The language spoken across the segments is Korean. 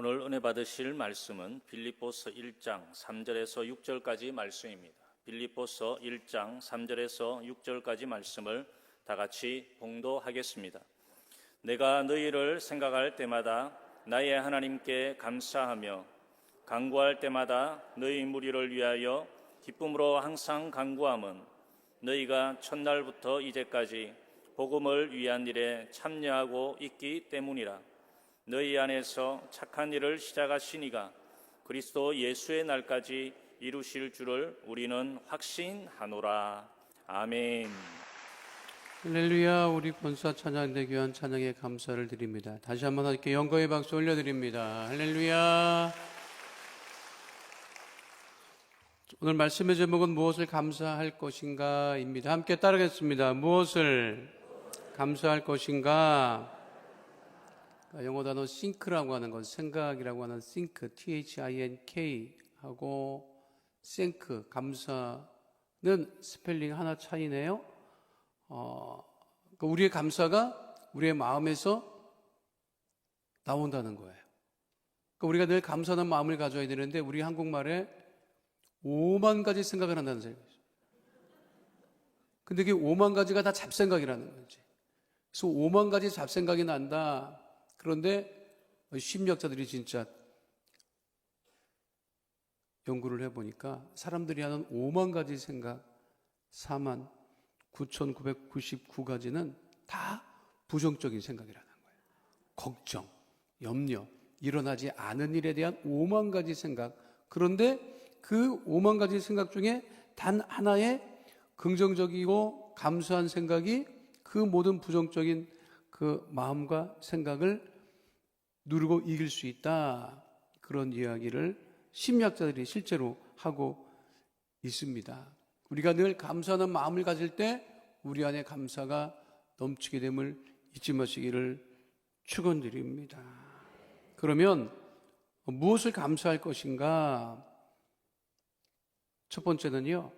오늘 은혜 받으실 말씀은 빌립보서 1장 3절에서 6절까지 말씀입니다. 빌립보서 1장 3절에서 6절까지 말씀을 다 같이 봉독하겠습니다. 내가 너희를 생각할 때마다 나의 하나님께 감사하며 간구할 때마다 너희 무리를 위하여 기쁨으로 항상 간구함은 너희가 첫날부터 이제까지 복음을 위한 일에 참여하고 있기 때문이라. 너희 안에서 착한 일을 시작하시니가 그리스도 예수의 날까지 이루실 줄을 우리는 확신하노라. 아멘. 할렐루야. 우리 권사 찬양대 교한 찬양에 감사를 드립니다. 다시 한번 하나님께 영광의 박수 올려드립니다. 할렐루야. 오늘 말씀의 제목은 무엇을 감사할 것인가 입니다. 함께 따르겠습니다. 무엇을 감사할 것인가. 영어 단어 think라고 하는 건 생각이라고 하는 think, T-H-I-N-K 하고 thank, 감사는 스펠링 하나 차이네요. 우리의 감사가 우리의 마음에서 나온다는 거예요. 우리가 늘 감사하는 마음을 가져야 되는데 우리 한국말에 5만 가지 생각을 한다는 생각이죠. 근데 그게 5만 가지가 다 잡생각이라는 거지. 그래서 5만 가지 잡생각이 난다. 그런데 심리학자들이 진짜 연구를 해보니까 사람들이 하는 5만 가지 생각 49,999가지는 다 부정적인 생각이라는 거예요. 걱정, 염려, 일어나지 않은 일에 대한 5만 가지 생각. 그런데 그 5만 가지 생각 중에 단 하나의 긍정적이고 감사한 생각이 그 모든 부정적인 그 마음과 생각을 누르고 이길 수 있다. 그런 이야기를 심리학자들이 실제로 하고 있습니다. 우리가 늘 감사하는 마음을 가질 때 우리 안에 감사가 넘치게 됨을 잊지 마시기를 축원드립니다. 그러면 무엇을 감사할 것인가? 첫 번째는요,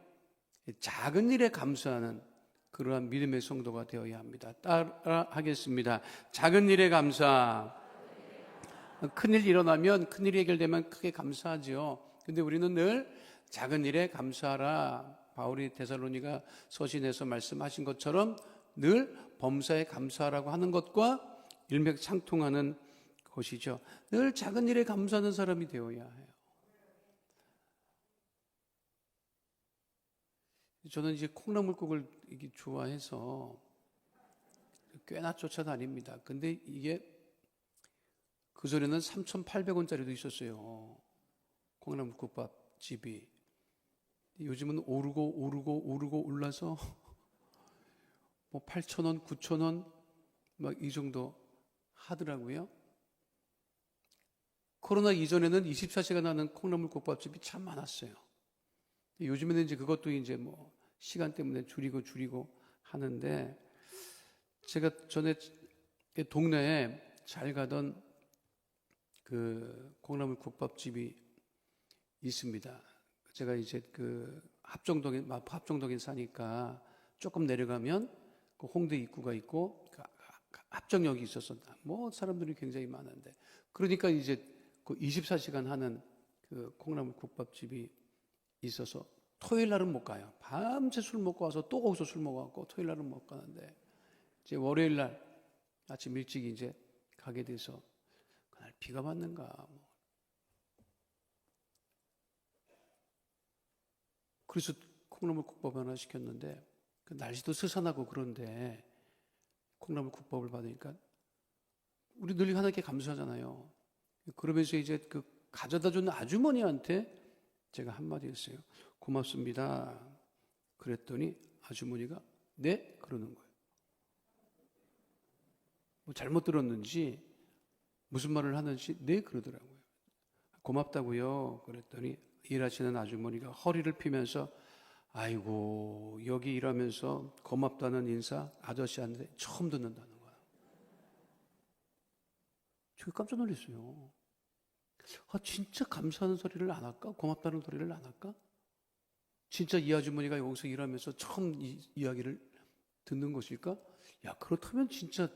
작은 일에 감사하는 그러한 믿음의 성도가 되어야 합니다. 따라 하겠습니다. 작은 일에 감사. 큰일 일어나면, 큰일이 해결되면 크게 감사하죠. 근데 우리는 늘 작은 일에 감사하라. 바울이 데살로니가 서신에서 말씀하신 것처럼 늘 범사에 감사하라고 하는 것과 일맥상통하는 것이죠. 늘 작은 일에 감사하는 사람이 되어야 해요. 저는 이제 콩나물국을 좋아해서 꽤나 쫓아다닙니다. 근데 이게 그 전에는 3,800원짜리도 있었어요. 콩나물국밥 집이. 요즘은 오르고 올라서 뭐 8,000원, 9,000원 막 이 정도 하더라고요. 코로나 이전에는 24시간 하는 콩나물국밥집이 참 많았어요. 요즘에는 이제 그것도 이제 뭐 시간 때문에 줄이고 하는데, 제가 전에 동네에 잘 가던 그 콩나물국밥집이 있습니다. 제가 이제 그 합정동에 사니까 조금 내려가면 그 홍대 입구가 있고 합정역이 있어서 뭐 사람들이 굉장히 많은데, 그러니까 이제 그 24시간 하는 그 콩나물국밥집이 있어서 토요일 날은 못 가요. 밤새 술 먹고 와서 또 거기서 술 먹어갖고 토요일 날은 못 가는데, 이제 월요일 날 아침 일찍 이제 가게 돼서 그날 비가 왔는가 뭐. 그래서 콩나물국밥 하나 시켰는데, 그 날씨도 스산하고 그런데 콩나물국밥을 받으니까 우리 늘 하나님께 감사하잖아요. 그러면서 이제 그 가져다 준 아주머니한테 제가 한마디 했어요. 고맙습니다. 그랬더니 아주머니가 네? 그러는 거예요. 뭐 잘못 들었는지 무슨 말을 하는지 네? 그러더라고요. 고맙다고요. 그랬더니 일하시는 아주머니가 허리를 피면서 아이고 여기 일하면서 고맙다는 인사 아저씨한테 처음 듣는다는 거야. 저 깜짝 놀랐어요. 진짜 감사하는 소리를 안 할까? 고맙다는 소리를 안 할까? 진짜 이 아주머니가 여기서 일하면서 처음 이 이야기를 듣는 것일까? 야, 그렇다면 진짜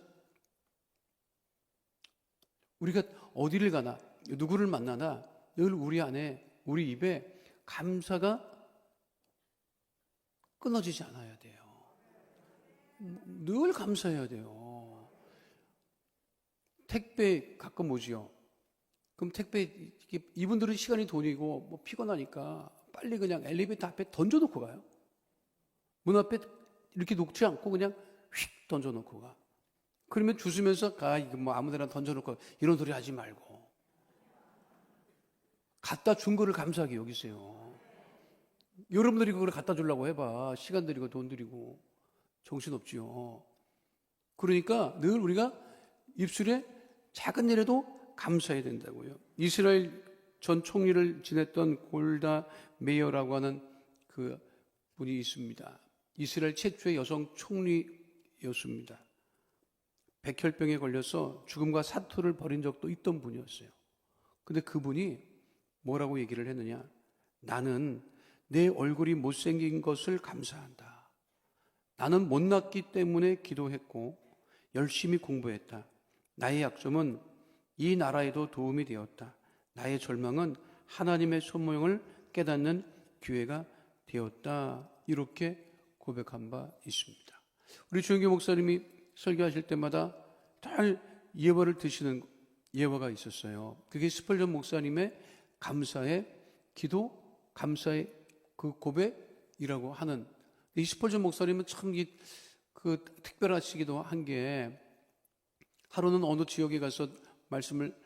우리가 어디를 가나 누구를 만나나 늘 우리 안에, 우리 입에 감사가 끊어지지 않아야 돼요. 늘 감사해야 돼요. 택배 가끔 오지요. 그럼 택배, 이분들은 시간이 돈이고 뭐 피곤하니까 빨리 그냥 엘리베이터 앞에 던져놓고 가요. 문 앞에 이렇게 놓지 않고 그냥 휙 던져놓고 가. 그러면 주시면서 이거 뭐 아무데나 던져놓고 이런 소리 하지 말고 갖다 준 거를 감사하게 여기세요. 여러분들이 그걸 갖다 주려고 해봐. 시간 들이고 돈 들이고 정신없지요. 그러니까 늘 우리가 입술에 작은 일에도 감사해야 된다고요. 이스라엘 전 총리를 지냈던 골다 메이어라고 하는 그 분이 있습니다. 이스라엘 최초의 여성 총리였습니다. 백혈병에 걸려서 죽음과 사투를 벌인 적도 있던 분이었어요. 근데 그분이 뭐라고 얘기를 했느냐? 나는 내 얼굴이 못생긴 것을 감사한다. 나는 못났기 때문에 기도했고 열심히 공부했다. 나의 약점은 이 나라에도 도움이 되었다. 나의 절망은 하나님의 손모형을 깨닫는 기회가 되었다. 이렇게 고백한 바 있습니다. 우리 주영기 목사님이 설교하실 때마다 잘 예화를 드시는 예화가 있었어요. 그게 스펄전 목사님의 감사의 기도, 감사의 그 고백이라고 하는, 이 스펄전 목사님은 참 특별하시기도 한 게, 하루는 어느 지역에 가서 말씀을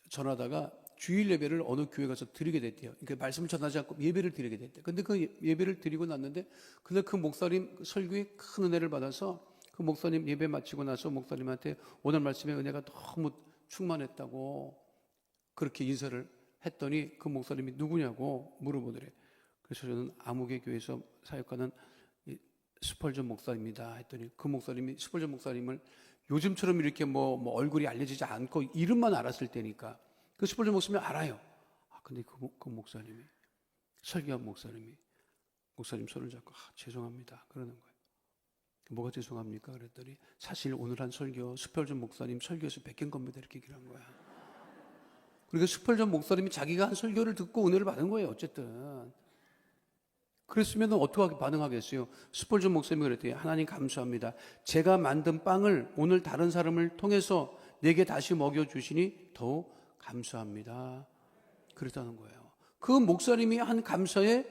전하다가 주일 예배를 어느 교회 가서 드리게 됐대요. 그러니까 말씀을 전하지 않고 예배를 드리게 됐대요. 근데 그 예배를 드리고 났는데, 근데 그 목사님 설교에 큰 은혜를 받아서 그 목사님 예배 마치고 나서 목사님한테 오늘 말씀의 은혜가 너무 충만했다고 그렇게 인사를 했더니 그 목사님이 누구냐고 물어보더래. 그래서 저는 아무개 교회에서 사역하는 스펄전 목사입니다 했더니 그 목사님이 스펄전 목사님을 요즘처럼 이렇게 뭐 얼굴이 알려지지 않고 이름만 알았을 때니까 그 스펄전 목사님이 알아요. 근데 그 목사님이, 설교한 목사님 손을 잡고 죄송합니다 그러는 거예요. 뭐가 죄송합니까? 그랬더니 사실 오늘 한 설교 스펄전 목사님 설교에서 뺏긴 겁니다 이렇게 얘기를 한 거야. 그러니까 스펄전 목사님이 자기가 한 설교를 듣고 은혜를 받은 거예요. 어쨌든 그랬으면 어떻게 반응하겠어요? 스펄전 목사님이 그랬대요. 하나님 감사합니다. 제가 만든 빵을 오늘 다른 사람을 통해서 내게 다시 먹여주시니 더욱 감사합니다. 그랬다는 거예요. 그 목사님이 한 감사의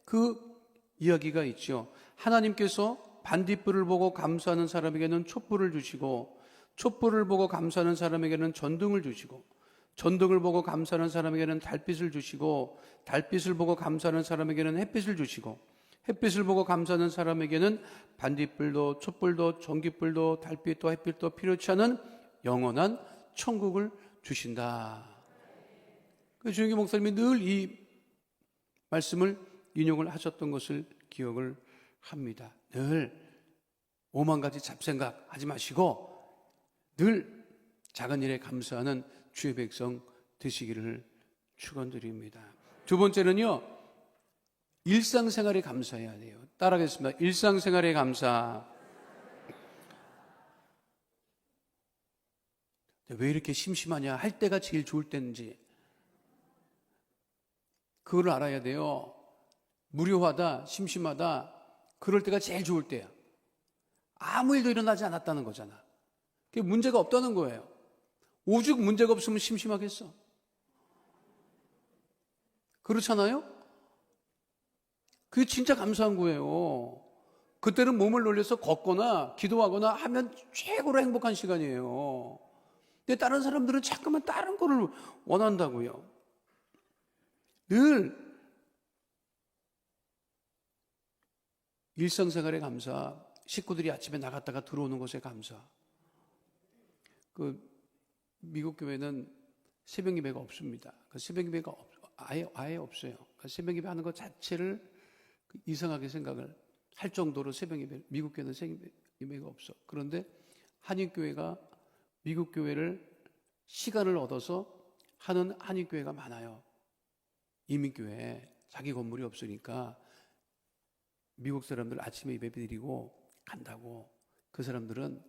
그 이야기가 있죠. 하나님께서 반딧불을 보고 감사하는 사람에게는 촛불을 주시고, 촛불을 보고 감사하는 사람에게는 전등을 주시고, 전등을 보고 감사하는 사람에게는 달빛을 주시고, 달빛을 보고 감사하는 사람에게는 햇빛을 주시고, 햇빛을 보고 감사하는 사람에게는 반딧불도 촛불도 전기불도 달빛도 햇빛도 필요치 않은 영원한 천국을 주신다. 그 주영기 목사님이 늘 이 말씀을 인용을 하셨던 것을 기억을 합니다. 늘 오만 가지 잡생각 하지 마시고 늘 작은 일에 감사하는 주의 백성 되시기를 축원드립니다. 두 번째는요, 일상생활에 감사해야 돼요. 따라하겠습니다. 일상생활에 감사. 왜 이렇게 심심하냐 할 때가 제일 좋을 때인지 그걸 알아야 돼요. 무료하다, 심심하다, 그럴 때가 제일 좋을 때야. 아무 일도 일어나지 않았다는 거잖아. 그게 문제가 없다는 거예요. 오죽 문제가 없으면 심심하겠어. 그렇잖아요? 그게 진짜 감사한 거예요. 그때는 몸을 놀려서 걷거나 기도하거나 하면 최고로 행복한 시간이에요. 근데 다른 사람들은 자꾸만 다른 거를 원한다고요. 늘 일상생활에 감사, 식구들이 아침에 나갔다가 들어오는 것에 감사. 미국 교회는 새벽 예배가 없습니다. 새벽 예배가 아예 없어요. 새벽 예배 하는 것 자체를 이상하게 생각을 할 정도로 새벽 예배, 미국 교회는 새벽 예배가 없어. 그런데 한인교회가 미국 교회를 시간을 얻어서 하는 한인교회가 많아요. 이민교회, 자기 건물이 없으니까 미국 사람들 아침에 예배 드리고 간다고. 그 사람들은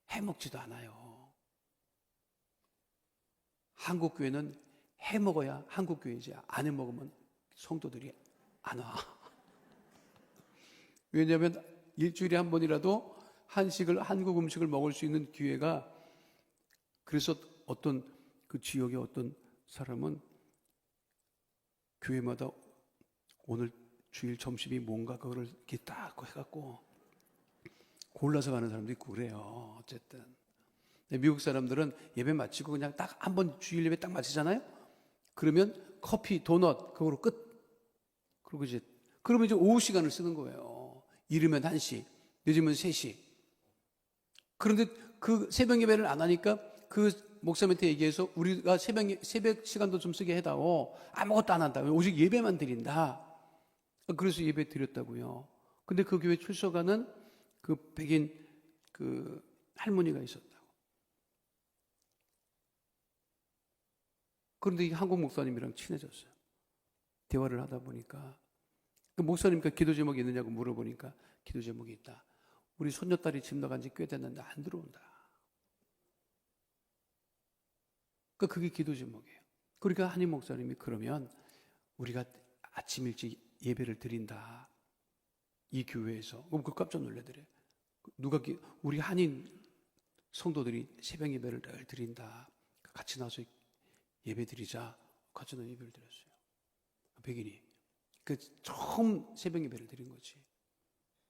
해먹지도 않아요. 한국 교회는 해 먹어야 한국 교회지 안 해 먹으면 성도들이 안 와. 왜냐하면 일주일에 한 번이라도 한국 음식을 먹을 수 있는 기회가, 그래서 어떤 그 지역의 어떤 사람은 교회마다 오늘 주일 점심이 뭔가 그거를 이렇게 딱 해갖고 골라서 가는 사람도 있고 그래요. 어쨌든 미국 사람들은 예배 마치고 그냥 딱 한 번 주일 예배 딱 마치잖아요. 그러면 커피, 도넛 그거로 끝. 그러면 이제 오후 시간을 쓰는 거예요. 이르면 1시, 늦으면 3시. 그런데 그 새벽 예배를 안 하니까 그 목사님한테 얘기해서 우리가 새벽 시간도 좀 쓰게 해다오. 아무것도 안 한다. 오직 예배만 드린다. 그래서 예배 드렸다고요. 근데 그 교회 출석하는 그 백인 그 할머니가 있었다고. 그런데 이 한국 목사님이랑 친해졌어요. 대화를 하다 보니까 그 목사님께 기도 제목이 있느냐고 물어보니까 기도 제목이 있다. 우리 손녀딸이 집 나간 지 꽤 됐는데 안 들어온다. 그게 기도 제목이에요. 그러니까 한인 목사님이 그러면 우리가 아침 일찍 예배를 드린다. 이 교회에서. 그 깜짝 놀래더래. 우리 한인 성도들이 새벽 예배를 늘 드린다. 같이 나와서 예배 드리자. 같이 나와서 예배를 드렸어요. 백인이. 그 처음 새벽 예배를 드린 거지.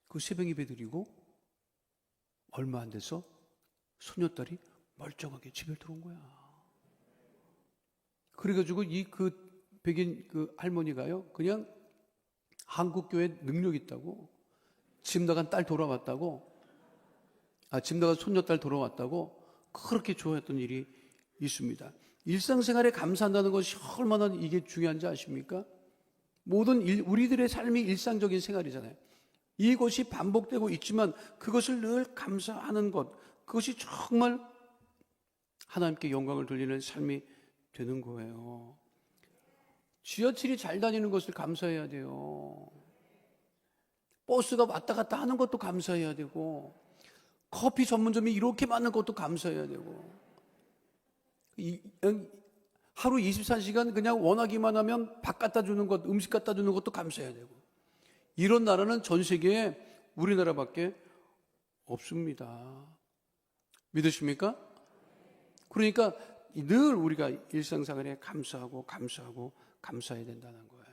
그 새벽 예배 드리고 얼마 안 돼서 소녀딸이 멀쩡하게 집에 들어온 거야. 그래가지고 그 백인 그 할머니가요, 그냥 한국 교회 능력 있다고, 집 나간 딸 돌아왔다고, 집 나간 손녀딸 돌아왔다고 그렇게 좋아했던 일이 있습니다. 일상생활에 감사한다는 것이 얼마나 이게 중요한지 아십니까? 우리들의 삶이 일상적인 생활이잖아요. 이것이 반복되고 있지만 그것을 늘 감사하는 것, 그것이 정말 하나님께 영광을 돌리는 삶이 되는 거예요. 지하철이 잘 다니는 것을 감사해야 돼요. 버스가 왔다 갔다 하는 것도 감사해야 되고, 커피 전문점이 이렇게 많은 것도 감사해야 되고, 하루 24시간 그냥 원하기만 하면 밥 갖다 주는 것, 음식 갖다 주는 것도 감사해야 되고, 이런 나라는 전 세계에 우리나라밖에 없습니다. 믿으십니까? 그러니까 늘 우리가 일상생활에 감사해야 된다는 거예요.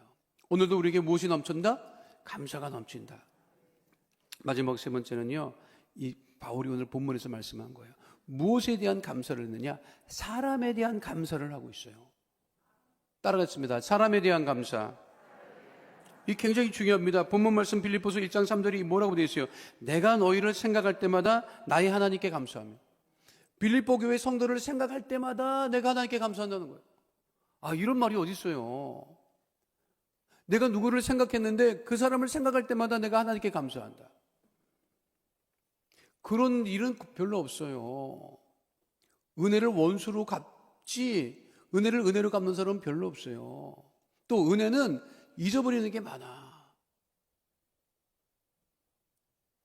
오늘도 우리에게 무엇이 넘친다? 감사가 넘친다. 마지막 세 번째는요, 이 바울이 오늘 본문에서 말씀한 거예요. 무엇에 대한 감사를 했느냐? 사람에 대한 감사를 하고 있어요. 따라갔습니다. 사람에 대한 감사. 이 굉장히 중요합니다. 본문 말씀 빌립보서 1장 3절이 뭐라고 되어 있어요? 내가 너희를 생각할 때마다 나의 하나님께 감사하며. 빌립보 교회 성도를 생각할 때마다 내가 하나님께 감사한다는 거예요. 이런 말이 어디 있어요? 내가 누구를 생각했는데 그 사람을 생각할 때마다 내가 하나님께 감사한다. 그런 일은 별로 없어요. 은혜를 원수로 갚지 은혜를 은혜로 갚는 사람은 별로 없어요. 또 은혜는 잊어버리는 게 많아.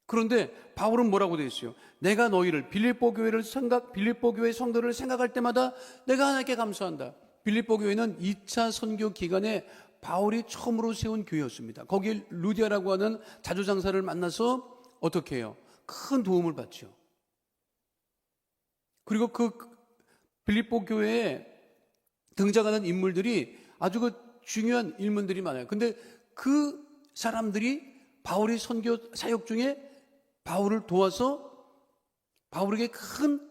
그런데 바울은 뭐라고 되어 있어요? 내가 너희를 빌립보 교회 성도를 생각할 때마다 내가 하나님께 감사한다. 빌립보 교회는 2차 선교 기간에 바울이 처음으로 세운 교회였습니다. 거기에 루디아라고 하는 자주장사를 만나서 어떻게 해요? 큰 도움을 받죠. 그리고 그 빌립보 교회에 등장하는 인물들이 아주 중요한 인물들이 많아요. 근데 그 사람들이 바울의 선교 사역 중에 바울을 도와서 바울에게 큰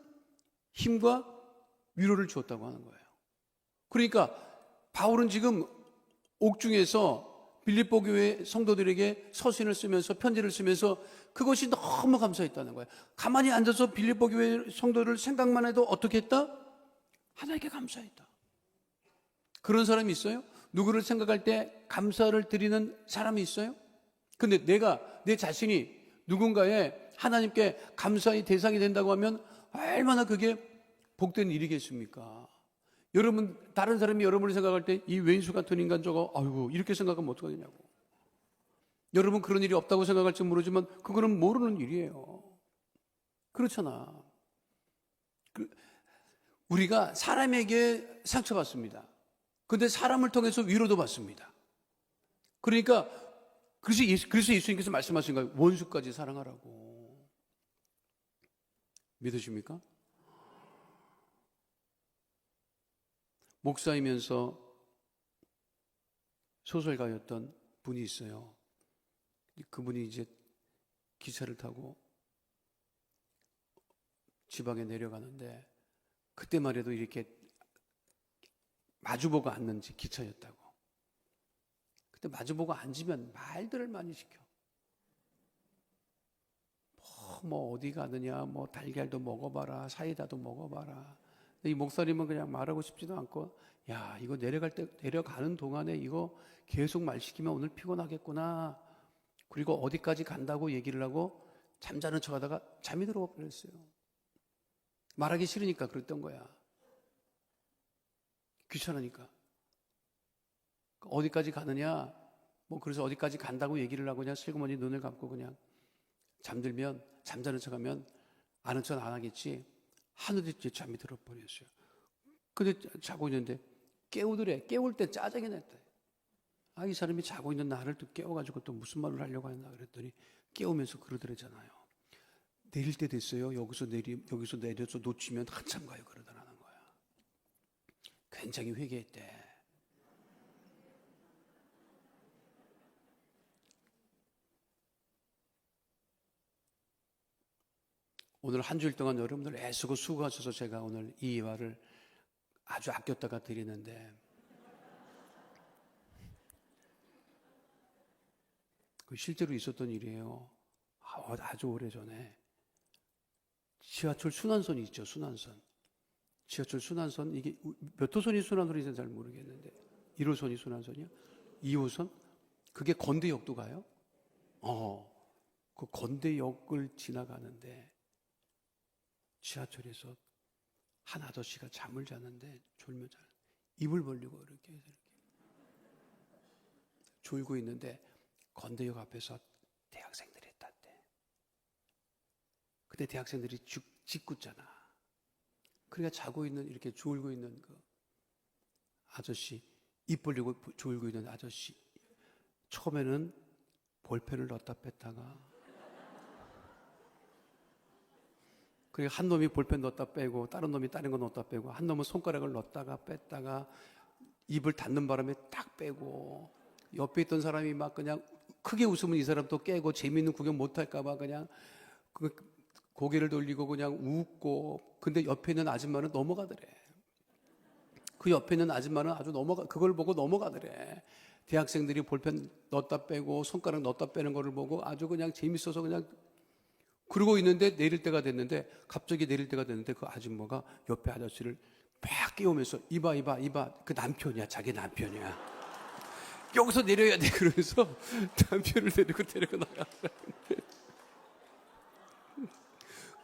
힘과 위로를 주었다고 하는 거예요. 그러니까 바울은 지금 옥중에서 빌립보 교회 성도들에게 서신을 쓰면서 편지를 쓰면서 그것이 너무 감사했다는 거예요. 가만히 앉아서 빌립보 교회 성도를 생각만 해도 어떻게 했다? 하나님께 감사했다. 그런 사람이 있어요? 누구를 생각할 때 감사를 드리는 사람이 있어요? 근데 내 자신이 누군가의 하나님께 감사의 대상이 된다고 하면 얼마나 그게 복된 일이겠습니까? 여러분, 다른 사람이 여러분을 생각할 때 이 왼수 같은 인간 저거 아이고 이렇게 생각하면 어떡하냐고. 여러분 그런 일이 없다고 생각할지 모르지만 그거는 모르는 일이에요. 그렇잖아. 우리가 사람에게 상처받습니다. 근데 사람을 통해서 위로도 받습니다. 그러니까 그래서 예수님께서 말씀하신 거예요. 원수까지 사랑하라고. 믿으십니까? 목사이면서 소설가였던 분이 있어요. 그분이 이제 기차를 타고 지방에 내려가는데 그때만 해도 이렇게 마주보고 앉는 기차였다고. 그때 마주보고 앉으면 말들을 많이 시켜. 뭐 어디 가느냐, 뭐 달걀도 먹어봐라, 사이다도 먹어봐라. 이 목사님은 그냥 말하고 싶지도 않고, 야, 이거 내려가는 동안에 이거 계속 말 시키면 오늘 피곤하겠구나. 그리고 어디까지 간다고 얘기를 하고 잠자는 척 하다가 잠이 들어 버렸어요. 말하기 싫으니까 그랬던 거야. 귀찮으니까. 어디까지 가느냐, 뭐 그래서 어디까지 간다고 얘기를 하고 그냥 슬그머니 눈을 감고 그냥 잠들면, 잠자는 척 하면 아는 척 안 하겠지. 하늘에 잠이 들어버렸어요. 근데 자고 있는데 깨우더래. 깨울 때 짜증이 냈대. 아, 이 사람이 자고 있는 나를 또 깨워가지고 또 무슨 말을 하려고 했나 그랬더니 깨우면서 그러더래잖아요. 내릴 때 됐어요. 여기서 내려서 놓치면 한참 가요. 그러더라는 거야. 굉장히 회개했대. 오늘 한 주일 동안 여러분들 애쓰고 수고하셔서 제가 오늘 이 말을 아주 아꼈다가 드리는데, 실제로 있었던 일이에요. 아주 오래전에 지하철 순환선이 있죠. 순환선. 지하철 순환선, 이게 몇 호선이 순환선인지 잘 모르겠는데 1호선이 순환선이야? 2호선? 그게 건대역도 가요? 그 건대역을 지나가는데 지하철에서 한 아저씨가 잠을 자는데 졸면서 입을 벌리고 이렇게 졸고 있는데 건대역 앞에서 대학생들이 있다대. 근데 대학생들이 짓궂잖아. 그러니까 자고 있는, 이렇게 졸고 있는 그 아저씨, 입 벌리고 졸고 있는 아저씨, 처음에는 볼펜을 넣었다 뺐다가, 그리고 한 놈이 볼펜 넣었다 빼고 다른 놈이 다른 거 넣었다 빼고, 한 놈은 손가락을 넣었다가 뺐다가 입을 닫는 바람에 딱 빼고, 옆에 있던 사람이 막 그냥 크게 웃으면 이 사람 또 깨고 재미있는 구경 못할까 봐 그냥 고개를 돌리고 그냥 웃고. 근데 옆에 있는 아줌마는 넘어가더래. 그 옆에 있는 아줌마는 아주 그걸 보고 넘어가더래. 대학생들이 볼펜 넣었다 빼고 손가락 넣었다 빼는 거를 보고 아주 그냥 재밌어서 그냥 그러고 있는데, 갑자기 내릴 때가 됐는데 그 아줌마가 옆에 아저씨를 막 깨우면서 이봐 그 남편이야. 자기 남편이야. 여기서 내려야 돼. 그러면서 남편을 데리고 나갔어요.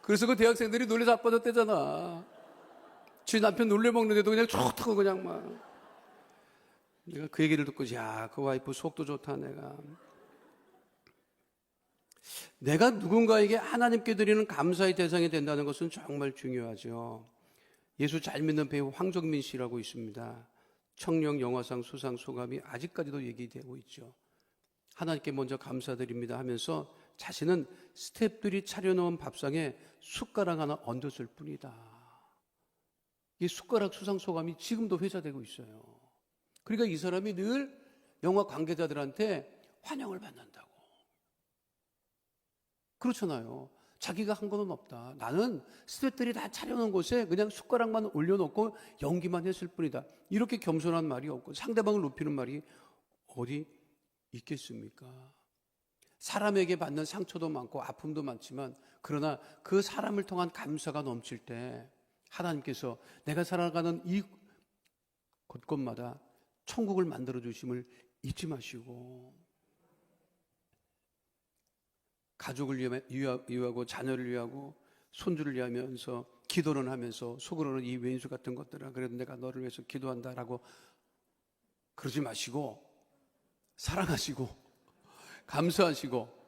그래서 그 대학생들이 놀래 자빠졌대잖아. 지 남편 놀래먹는데도 그냥 좋다고 그냥 막. 내가 그 얘기를 듣고, 야, 그 와이프 속도 좋다. 내가 누군가에게 하나님께 드리는 감사의 대상이 된다는 것은 정말 중요하죠. 예수 잘 믿는 배우 황정민 씨라고 있습니다. 청룡 영화상 수상 소감이 아직까지도 얘기되고 있죠. 하나님께 먼저 감사드립니다 하면서 자신은 스태프들이 차려놓은 밥상에 숟가락 하나 얹었을 뿐이다. 이 숟가락 수상 소감이 지금도 회자되고 있어요. 그러니까 이 사람이 늘 영화 관계자들한테 환영을 받는다고. 그렇잖아요. 자기가 한 거는 없다. 나는 스태프들이 다 차려놓은 곳에 그냥 숟가락만 올려놓고 연기만 했을 뿐이다. 이렇게 겸손한 말이 없고 상대방을 높이는 말이 어디 있겠습니까? 사람에게 받는 상처도 많고 아픔도 많지만, 그러나 그 사람을 통한 감사가 넘칠 때 하나님께서 내가 살아가는 이 곳곳마다 천국을 만들어 주심을 잊지 마시고, 가족을 위하고 자녀를 위하고 손주를 위하면서 기도를 하면서 속으로는 이 왼수 같은 것들아, 그래도 내가 너를 위해서 기도한다라고 그러지 마시고, 사랑하시고 감사하시고,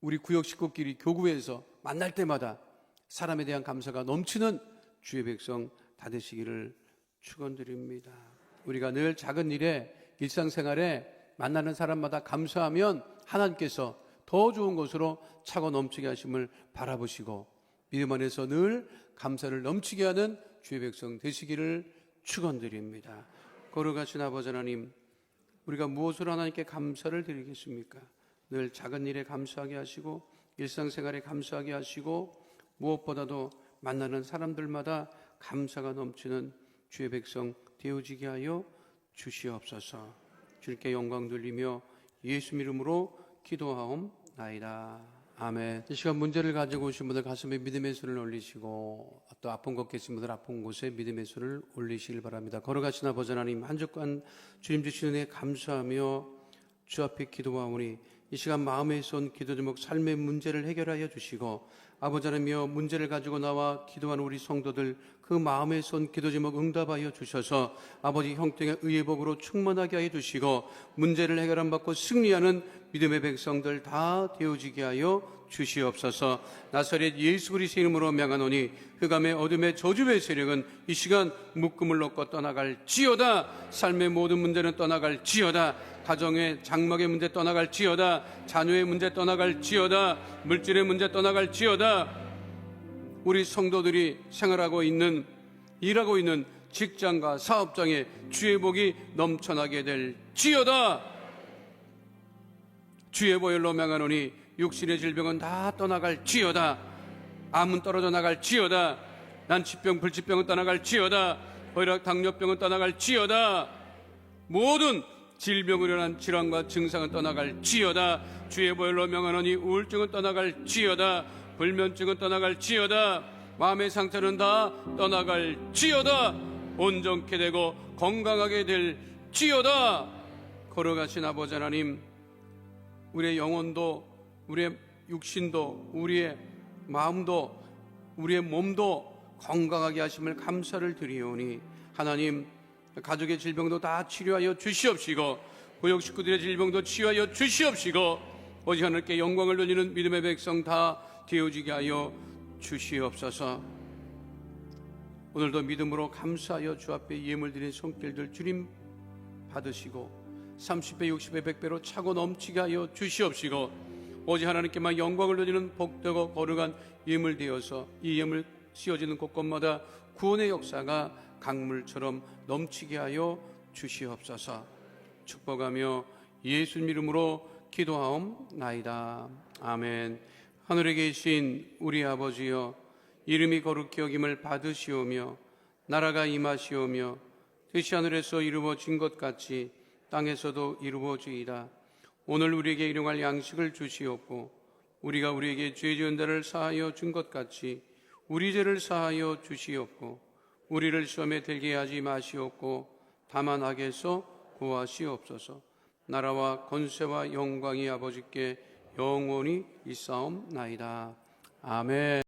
우리 구역 식구끼리 교구에서 만날 때마다 사람에 대한 감사가 넘치는 주의 백성 다 되시기를 축원드립니다. 우리가 늘 작은 일에 일상생활에 만나는 사람마다 감사하면 하나님께서 더 좋은 것으로 차고 넘치게 하심을 바라보시고 믿음 안에서 늘 감사를 넘치게 하는 주의 백성 되시기를 축원드립니다. 거룩하신 아버지 하나님, 우리가 무엇으로 하나님께 감사를 드리겠습니까? 늘 작은 일에 감사하게 하시고 일상생활에 감사하게 하시고 무엇보다도 만나는 사람들마다 감사가 넘치는 주의 백성 되어지게 하여 주시옵소서. 주께 영광 돌리며 예수 이름으로 기도하옵나이다. 아멘. 이 시간 문제를 가지고 오신 분들 가슴에 믿음의 손을 올리시고 또 아픈 곳 계신 분들 아픈 곳에 믿음의 손을 올리시길 바랍니다. 걸어가신 아버지 하나님, 한 주간 주님 주신 은혜 감사하며 주 앞에 기도하오니 이 시간 마음에 쏜 기도 제목 삶의 문제를 해결하여 주시고 아버지 하나님이여 문제를 가지고 나와 기도하는 우리 성도들 그 마음에 쏜 기도 제목 응답하여 주셔서 아버지 형통의 의의 복으로 충만하게 하여 주시고 문제를 해결함 받고 승리하는 믿음의 백성들 다 되어지게 하여 주시옵소서. 나사렛 예수 그리스도의 이름으로 명하노니 흑암의 어둠의 저주의 세력은 이 시간 묶음을 놓고 떠나갈지어다. 삶의 모든 문제는 떠나갈지어다. 가정의 장막의 문제 떠나갈지어다. 자녀의 문제 떠나갈지어다. 물질의 문제 떠나갈지어다. 우리 성도들이 생활하고 있는 일하고 있는 직장과 사업장에 주의 복이 넘쳐나게 될지어다. 주의 보혈로 명하노니 육신의 질병은 다 떠나갈지어다. 암은 떨어져 나갈지어다. 난치병 불치병은 떠나갈지어다. 혈압 당뇨병은 떠나갈지어다. 모든 질병으로 인한 질환과 증상은 떠나갈지어다. 주의 보혈로 명하노니 우울증은 떠나갈지어다. 불면증은 떠나갈지어다. 마음의 상처는 다 떠나갈지어다. 온전케 되고 건강하게 될지어다. 걸어가신 아버지 하나님, 우리의 영혼도 우리의 육신도 우리의 마음도 우리의 몸도 건강하게 하심을 감사를 드리오니 하나님, 가족의 질병도 다 치료하여 주시옵시고 구역 식구들의 질병도 치유하여 주시옵시고 오직 하늘께 영광을 돌리는 믿음의 백성 다 되어지게 하여 주시옵소서. 오늘도 믿음으로 감사하여 주 앞에 예물 드린 손길들 주님 받으시고 30배 60배 100배로 차고 넘치게 하여 주시옵시고 오직 하나님께만 영광을 돌리는 복되고 거룩한 예물 되어서 이 예물 씌워지는 곳곳마다 구원의 역사가 강물처럼 넘치게 하여 주시옵소서. 축복하며 예수 이름으로 기도하옵나이다. 아멘. 하늘에 계신 우리 아버지여, 이름이 거룩히 여김을 받으시오며 나라가 임하시오며 뜻이 하늘에서 이루어진 것 같이 땅에서도 이루어지이다. 오늘 우리에게 일용할 양식을 주시옵고 우리가 우리에게 죄 지은 자를 사하여 준 것 같이 우리 죄를 사하여 주시옵고 우리를 시험에 들게 하지 마시옵고 다만 악에서 구하시옵소서. 나라와 권세와 영광이 아버지께 영원히 있사옵나이다. 아멘.